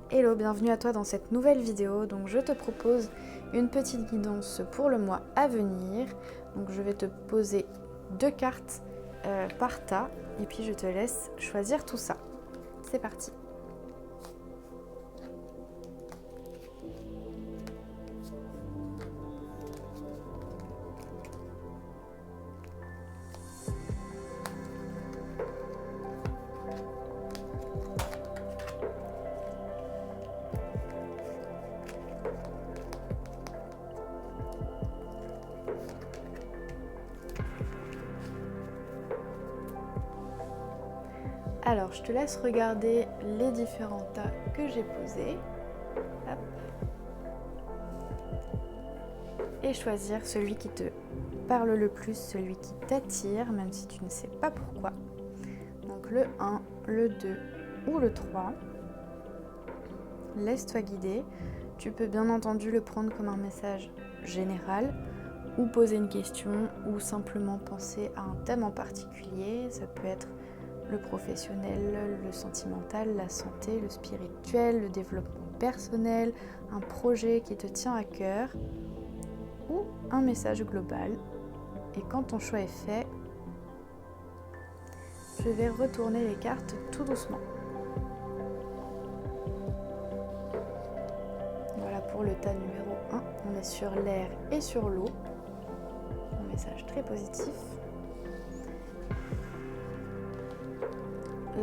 Hello, bienvenue à toi dans cette nouvelle vidéo. Donc je te propose une petite guidance pour le mois à venir. Donc je vais te poser deux cartes par tas et puis je te laisse choisir tout ça. C'est parti. Alors, je te laisse regarder les différents tas que j'ai posés. Hop. Et choisir celui qui te parle le plus, celui qui t'attire, même si tu ne sais pas pourquoi. Donc le 1, le 2 ou le 3. Laisse-toi guider. Tu peux bien entendu le prendre comme un message général ou poser une question ou simplement penser à un thème en particulier. Ça peut être le professionnel, le sentimental, la santé, le spirituel, le développement personnel, un projet qui te tient à cœur ou un message global. Et quand ton choix est fait, je vais retourner les cartes tout doucement. Voilà pour le tas numéro 1, on est sur l'air et sur l'eau. Un message très positif.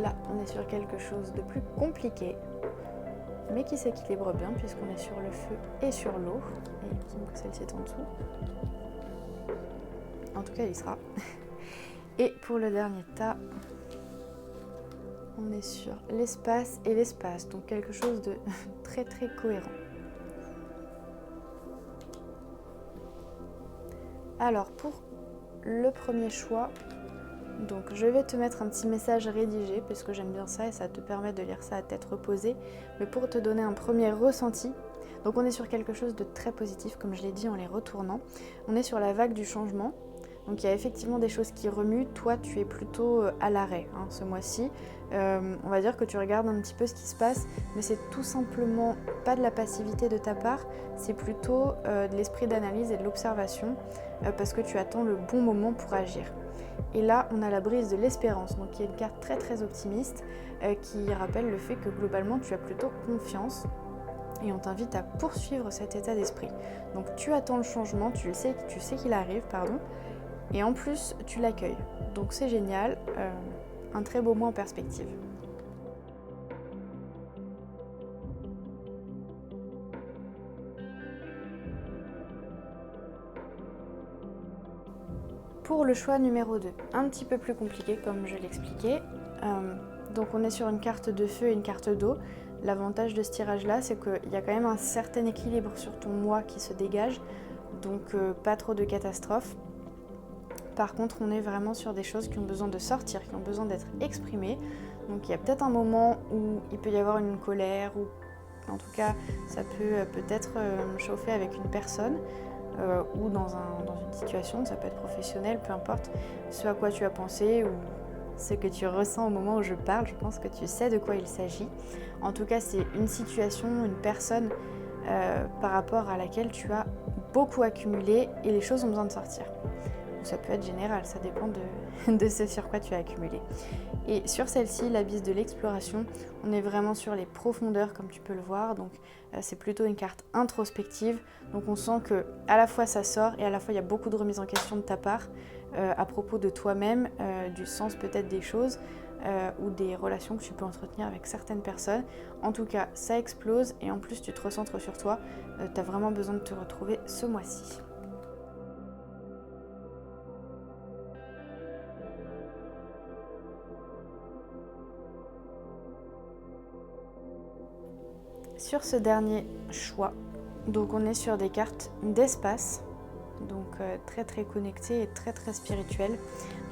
Là, on est sur quelque chose de plus compliqué, mais qui s'équilibre bien puisqu'on est sur le feu et sur l'eau. Et il me semble que celle-ci est en dessous. En tout cas, il y sera. Et pour le dernier tas, on est sur l'espace et l'espace, donc quelque chose de très très cohérent. Alors, pour le premier choix, donc je vais te mettre un petit message rédigé parce que j'aime bien ça et ça te permet de lire ça à tête reposée. Mais pour te donner un premier ressenti, donc on est sur quelque chose de très positif comme je l'ai dit en les retournant. On est sur la vague du changement. Donc il y a effectivement des choses qui remuent. Toi tu es plutôt à l'arrêt ce mois-ci. On va dire que tu regardes un petit peu ce qui se passe, mais c'est tout simplement pas de la passivité de ta part, c'est plutôt de l'esprit d'analyse et de l'observation parce que tu attends le bon moment pour agir. Et là, on a la brise de l'espérance, donc qui est une carte très très optimiste qui rappelle le fait que globalement tu as plutôt confiance et on t'invite à poursuivre cet état d'esprit. Donc tu attends le changement, tu sais qu'il arrive, et en plus tu l'accueilles. Donc c'est génial, un très beau mois en perspective. Pour le choix numéro 2, un petit peu plus compliqué comme je l'expliquais. Donc on est sur une carte de feu et une carte d'eau. L'avantage de ce tirage-là, c'est qu'il y a quand même un certain équilibre sur ton mois qui se dégage, donc pas trop de catastrophes. Par contre, on est vraiment sur des choses qui ont besoin de sortir, qui ont besoin d'être exprimées. Donc il y a peut-être un moment où il peut y avoir une colère, ou en tout cas ça peut peut-être chauffer avec une personne. Ou dans une situation, ça peut être professionnel, peu importe ce à quoi tu as pensé ou ce que tu ressens au moment où je parle, je pense que tu sais de quoi il s'agit. En tout cas, c'est une situation, une personne par rapport à laquelle tu as beaucoup accumulé et les choses ont besoin de sortir. Ça peut être général, ça dépend de ce sur quoi tu as accumulé. Et sur celle-ci, l'abysse de l'exploration, on est vraiment sur les profondeurs comme tu peux le voir, donc c'est plutôt une carte introspective, donc on sent que à la fois ça sort et à la fois il y a beaucoup de remise en question de ta part à propos de toi-même, du sens peut-être des choses ou des relations que tu peux entretenir avec certaines personnes. En tout cas, ça explose et en plus tu te recentres sur toi, tu as vraiment besoin de te retrouver ce mois-ci. Sur ce dernier choix, donc on est sur des cartes d'espace, donc très très connectées et très très spirituelles.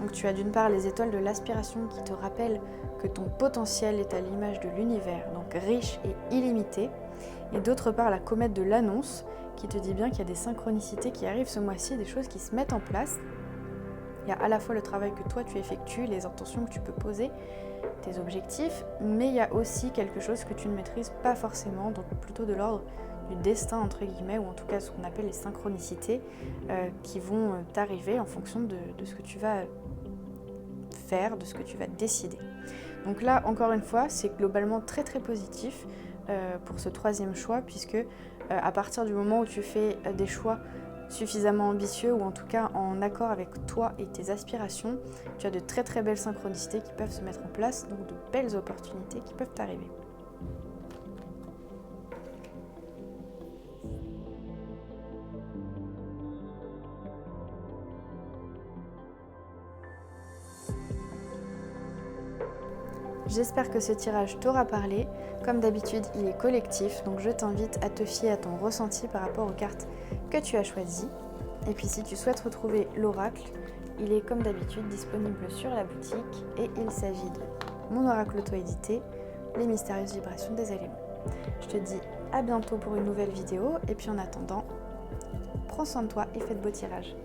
Donc tu as d'une part les étoiles de l'aspiration qui te rappellent que ton potentiel est à l'image de l'univers, donc riche et illimité. Et d'autre part la comète de l'annonce qui te dit bien qu'il y a des synchronicités qui arrivent ce mois-ci, des choses qui se mettent en place. Il y a à la fois le travail que toi tu effectues, les intentions que tu peux poser, tes objectifs, mais il y a aussi quelque chose que tu ne maîtrises pas forcément, donc plutôt de l'ordre du destin entre guillemets, ou en tout cas ce qu'on appelle les synchronicités qui vont t'arriver en fonction de ce que tu vas faire, de ce que tu vas décider. Donc là, encore une fois, c'est globalement très très positif pour ce troisième choix, puisque à partir du moment où tu fais des choix suffisamment ambitieux, ou en tout cas en accord avec toi et tes aspirations, tu as de très très belles synchronicités qui peuvent se mettre en place, donc de belles opportunités qui peuvent t'arriver. J'espère que ce tirage t'aura parlé. Comme d'habitude, il est collectif, donc je t'invite à te fier à ton ressenti par rapport aux cartes que tu as choisies. Et puis si tu souhaites retrouver l'oracle, il est comme d'habitude disponible sur la boutique et il s'agit de mon oracle auto-édité, les mystérieuses vibrations des éléments. Je te dis à bientôt pour une nouvelle vidéo et puis en attendant, prends soin de toi et fais de beaux tirages.